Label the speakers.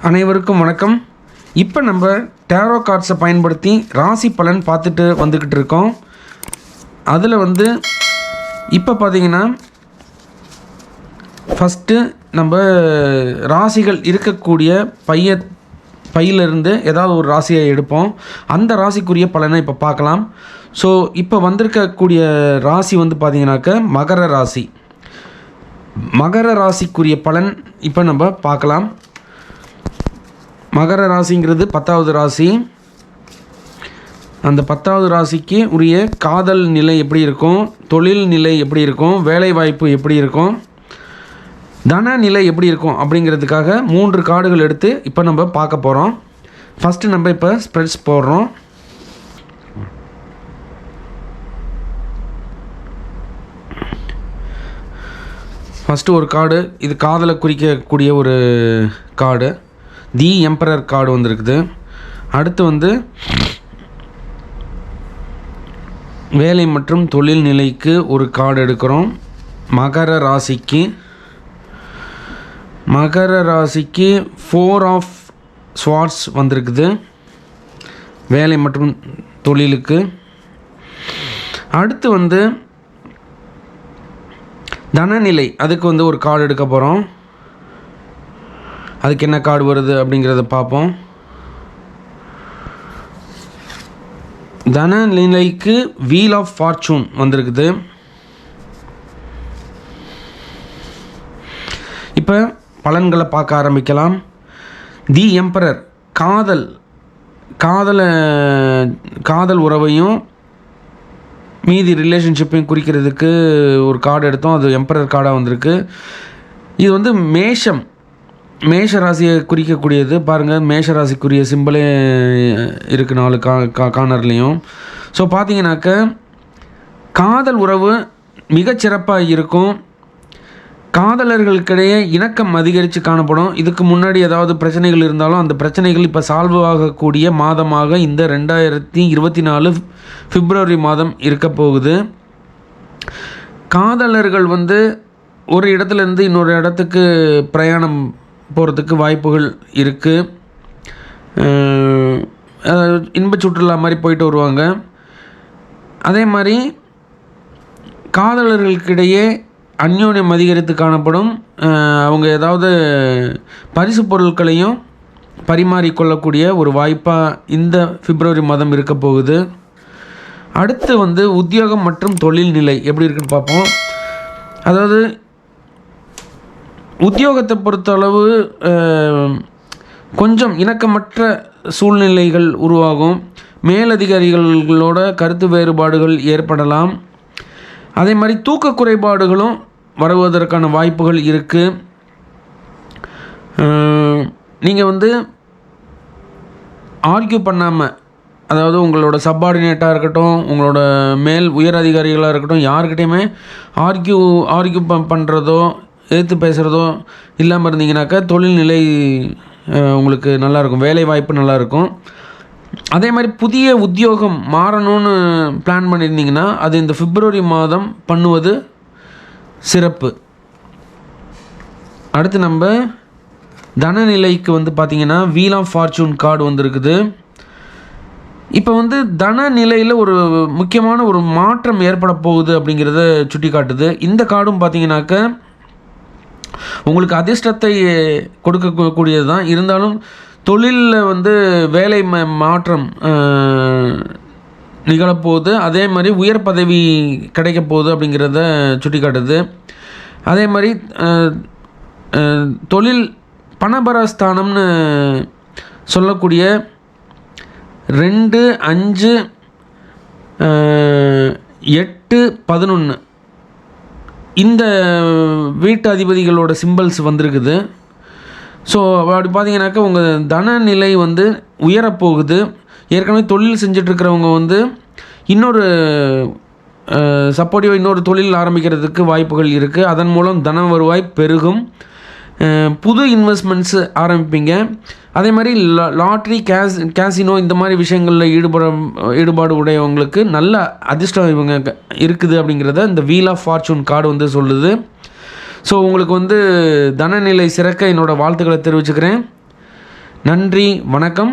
Speaker 1: அனைவருக்கும் வணக்கம். இப்போ நம்ம டேரோ கார்ட்ஸை பயன்படுத்தி ராசி பலன் பார்த்துட்டு வந்துக்கிட்டு இருக்கோம். அதில் இப்போ பார்த்தீங்கன்னா ஃபஸ்ட்டு நம்ம ராசிகள் இருக்கக்கூடிய பையிலிருந்து ஏதாவது ஒரு ராசியை எடுப்போம். அந்த ராசிக்குரிய பலனை இப்போ பார்க்கலாம். ஸோ இப்போ வந்திருக்கக்கூடிய ராசி பார்த்தீங்கன்னாக்க மகர ராசி. மகர ராசிக்குரிய பலன் இப்போ நம்ம பார்க்கலாம். மகர ராசிங்கிறது 10வது ராசி. அந்த 10வது ராசிக்கு உரிய காதல் நிலை எப்படி இருக்கும், தொழில் நிலை எப்படி இருக்கும், வேலை வாய்ப்பு எப்படி இருக்கும், தன நிலை எப்படி இருக்கும் அப்படிங்கிறதுக்காக 3 கார்டுகள் எடுத்து இப்போ நம்ம பார்க்க போகிறோம். ஃபஸ்ட்டு நம்ம இப்போ ஸ்ப்ரெட்ஸ் போடுறோம். ஃபஸ்ட்டு ஒரு கார்டு, இது காதலை குறிக்கக்கூடிய ஒரு கார்டு, தி எம்பரர் கார்டு வந்திருக்குது. அடுத்து வேலை மற்றும் தொழில் நிலைக்கு ஒரு கார்டு எடுக்கிறோம். மகர ராசிக்கு 4 ஆஃப் ஸ்வார்ட்ஸ் வந்திருக்குது வேலை மற்றும் தொழிலுக்கு. அடுத்து தனநிலை, அதுக்கு ஒரு கார்டு எடுக்க போகிறோம். அதுக்கு என்ன கார்டு வருது அப்படிங்கிறத பார்ப்போம். தனநிலைக்கு வீல் ஆஃப் ஃபார்ச்சூன் வந்திருக்குது. இப்போ பலன்களை பார்க்க ஆரம்பிக்கலாம். தி எம்பரர், காதல் உறவையும் மீதி ரிலேஷன்ஷிப்பையும் குறிக்கிறதுக்கு ஒரு கார்டு எடுத்தோம். அது எம்பரர் கார்டாக வந்திருக்கு. இது மேஷ ராசியை குறிக்கக்கூடியது. பாருங்கள், மேஷ ராசிக்குரிய சிம்பிளே இருக்குது 4 கார்னர்லேயும். ஸோ பார்த்தீங்கன்னாக்க காதல் உறவு மிகச்சிறப்பாக இருக்கும். காதலர்களுக்கிடையே இணக்கம் அதிகரித்து காணப்படும். இதுக்கு முன்னாடி ஏதாவது பிரச்சனைகள் இருந்தாலும் அந்த பிரச்சனைகள் இப்போ சால்வ் ஆகக்கூடிய மாதமாக இந்த 2024 பிப்ரவரி மாதம் இருக்க போகுது. காதலர்கள் ஒரு இடத்துலேருந்து இன்னொரு இடத்துக்கு பிரயாணம் போகிறதுக்கு வாய்ப்புகள் இருக்குது. இன்ப சுற்றுலா மாதிரி போயிட்டு வருவாங்க. அதே மாதிரி காதலர்களுக்கிடையே அந்யோன்யம் அதிகரித்து காணப்படும். அவங்க ஏதாவது பரிசு பொருட்களையும் பரிமாறிக்கொள்ளக்கூடிய ஒரு வாய்ப்பாக இந்த பிப்ரவரி மாதம் இருக்க போகுது. அடுத்து உத்தியோகம் மற்றும் தொழில் நிலை எப்படி இருக்குன்னு பார்ப்போம். அதாவது உத்தியோகத்தை பொறுத்தளவு கொஞ்சம் இணக்கமற்ற சூழ்நிலைகள் உருவாகும். மேலதிகாரிகளோட கருத்து வேறுபாடுகள் ஏற்படலாம். அதே மாதிரி தூக்க குறைபாடுகளும் வருவதற்கான வாய்ப்புகள் இருக்குது. நீங்கள் ஆர்கியூ பண்ணாமல், அதாவது உங்களோட சப்பார்டினேட்டாக இருக்கட்டும், உங்களோட மேல் உயர் அதிகாரிகளாக இருக்கட்டும், யாருக்கிட்டையுமே ஆர்கியூ பண்ணுறதோ எதிர்த்து பேசுகிறதோ இல்லாமல் இருந்தீங்கன்னாக்கா தொழில் நிலை உங்களுக்கு நல்லாயிருக்கும், வேலை வாய்ப்பு நல்லாயிருக்கும். அதே மாதிரி புதிய உத்தியோகம் மாறணும்னு பிளான் பண்ணியிருந்தீங்கன்னா அது இந்த பிப்ரவரி மாதம் பண்ணுவது சிறப்பு. அடுத்து நம்ம தனநிலைக்கு பார்த்திங்கன்னா வீல் ஆஃப் ஃபார்ச்சூன் கார்டு வந்திருக்குது. இப்போ தனநிலையில் ஒரு முக்கியமான ஒரு மாற்றம் ஏற்பட போகுது அப்படிங்கிறத சுட்டி காட்டுது. இந்த கார்டும் பார்த்திங்கனாக்க உங்களுக்கு அதிர்ஷ்டத்தை கொடுக்கக்கூடியது தான். இருந்தாலும் தொழிலில் வேலை மாற்றம் நிகழப்போகுது. அதே மாதிரி உயர் பதவி கிடைக்க போகுது அப்படிங்கிறத சுட்டி காட்டுது. அதே மாதிரி தொழில் பணபரஸ்தானம்னு சொல்லக்கூடிய 2, 5, 8, 11 இந்த வீட்டு அதிபதிகளோட சிம்பிள்ஸ் வந்திருக்குது. ஸோ அப்படி பார்த்தீங்கன்னாக்கா உங்கள் தனநிலை உயரப்போகுது. ஏற்கனவே தொழில் செஞ்சிட்ருக்கிறவங்க இன்னொரு சப்போர்ட்டிவாக இன்னொரு தொழில் ஆரம்பிக்கிறதுக்கு வாய்ப்புகள் இருக்குது. அதன் மூலம் தன வருவாய் பெருகும். புது இன்வெஸ்ட்மெண்ட்ஸு ஆரம்பிப்பீங்க. அதே மாதிரி லாட்ரி, கேசினோ இந்த மாதிரி விஷயங்களில் ஈடுபாடு உடையவங்களுக்கு நல்ல அதிர்ஷ்டம் இவங்க இருக்குது அப்படிங்கிறத இந்த வீல் ஆஃப் ஃபார்ச்சூன் கார்டு சொல்லுது. ஸோ உங்களுக்கு தனநிலை சிறக்க என்னோடய வாழ்த்துக்களை தெரிவிச்சுக்கிறேன். நன்றி, வணக்கம்.